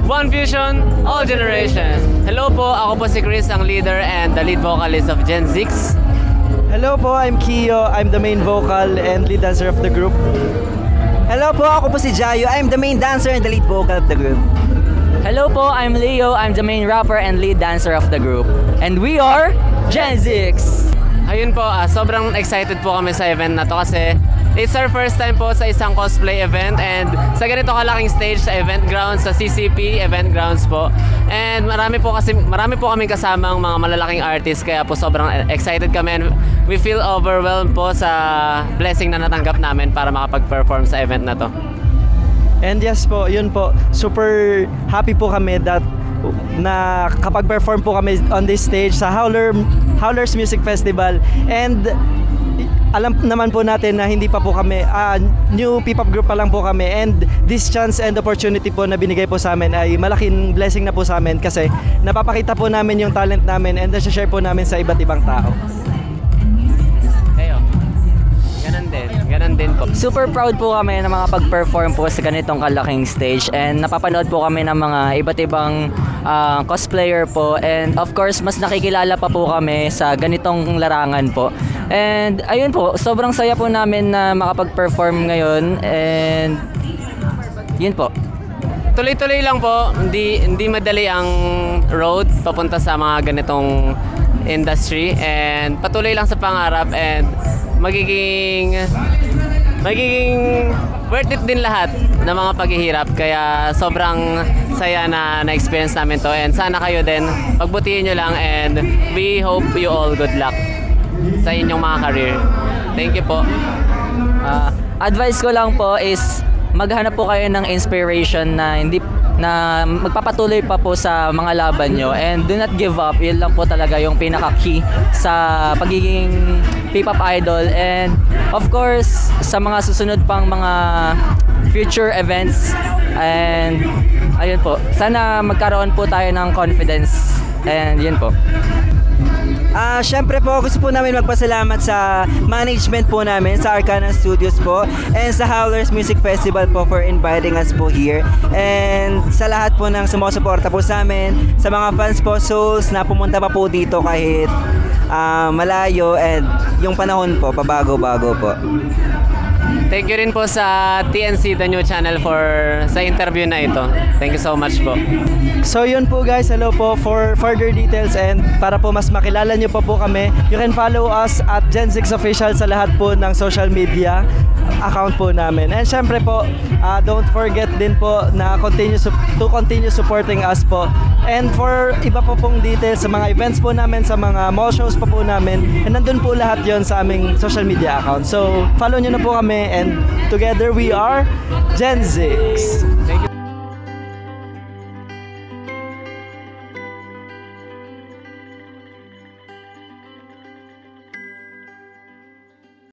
One Vision, all generations. Hello po, ako po si Chris, ang leader and the lead vocalist of Gen 6. Hello po, I'm Kiyo. I'm the main vocal and lead dancer of the group. Hello po, ako po si Jayo. I'm the main dancer and the lead vocal of the group. Hello po, I'm Leo. I'm the main rapper and lead dancer of the group. And we are Gen 6! Ayun po, sobrang excited po kami sa event na to kasi it's our first time po sa isang cosplay event and sa ganito kalaking stage sa event grounds, sa CCP event grounds po. And marami po kaming kasamang mga malalaking artists kaya po sobrang excited kami and we feel overwhelmed po sa blessing na natanggap namin para makapag-perform sa event na to. And yes po, yun po, super happy po kami that na kapag perform po kami on this stage sa Howlers Music Festival. And alam naman po natin na hindi pa po kami, new P-pop group pa lang po kami, and this chance and opportunity po na binigay po sa amin ay malaking blessing na po sa amin kasi napapakita po namin yung talent namin and na-share po namin sa iba't ibang tao. Ganun din po. Super proud po kami na mga pag-perform po sa ganitong kalaking stage and napapanood po kami ng mga iba't ibang cosplayer po and of course mas nakikilala pa po kami sa ganitong larangan po. And ayun po, sobrang saya po namin na makapag-perform ngayon and yun po. Tuloy-tuloy lang po, hindi madali ang road papunta sa mga ganitong industry and patuloy lang sa pangarap and magiging worth it din lahat ng mga paghihirap kaya sobrang saya na na-experience namin to and sana kayo din pagbutihin nyo lang and we hope you all good luck sa inyong mga career. Thank you po. Advice ko lang po is maghanap po kayo ng inspiration na magpapatuloy pa po sa mga laban nyo and do not give up. Yun lang po talaga yung pinaka-key sa pagiging P-pop idol and of course sa mga susunod pang mga future events and ayun po, sana magkaroon po tayo ng confidence and yun po. Syempre po, gusto po namin magpasalamat sa management po namin, sa Arcana Studios po, and sa Howlers Music Festival po for inviting us po here. And sa lahat po ng sumusuporta po sa amin, sa mga fans po, souls na pumunta pa po dito kahit malayo and yung panahon po, pabago-bago po. Thank you rin po sa TNC, the new channel sa interview na ito. Thank you so much po. So yun po guys, hello po. For further details and para po mas makilala nyo pa po kami, you can follow us at Gen 6 Official sa lahat po ng social media account po namin. And syempre po, don't forget din po na continue supporting us po. And for iba po pong details sa mga events po namin, sa mga mall shows pa po namin, and nandun po lahat yon sa aming social media account. So follow nyo na po kami and together we are Gen 6. Thank you.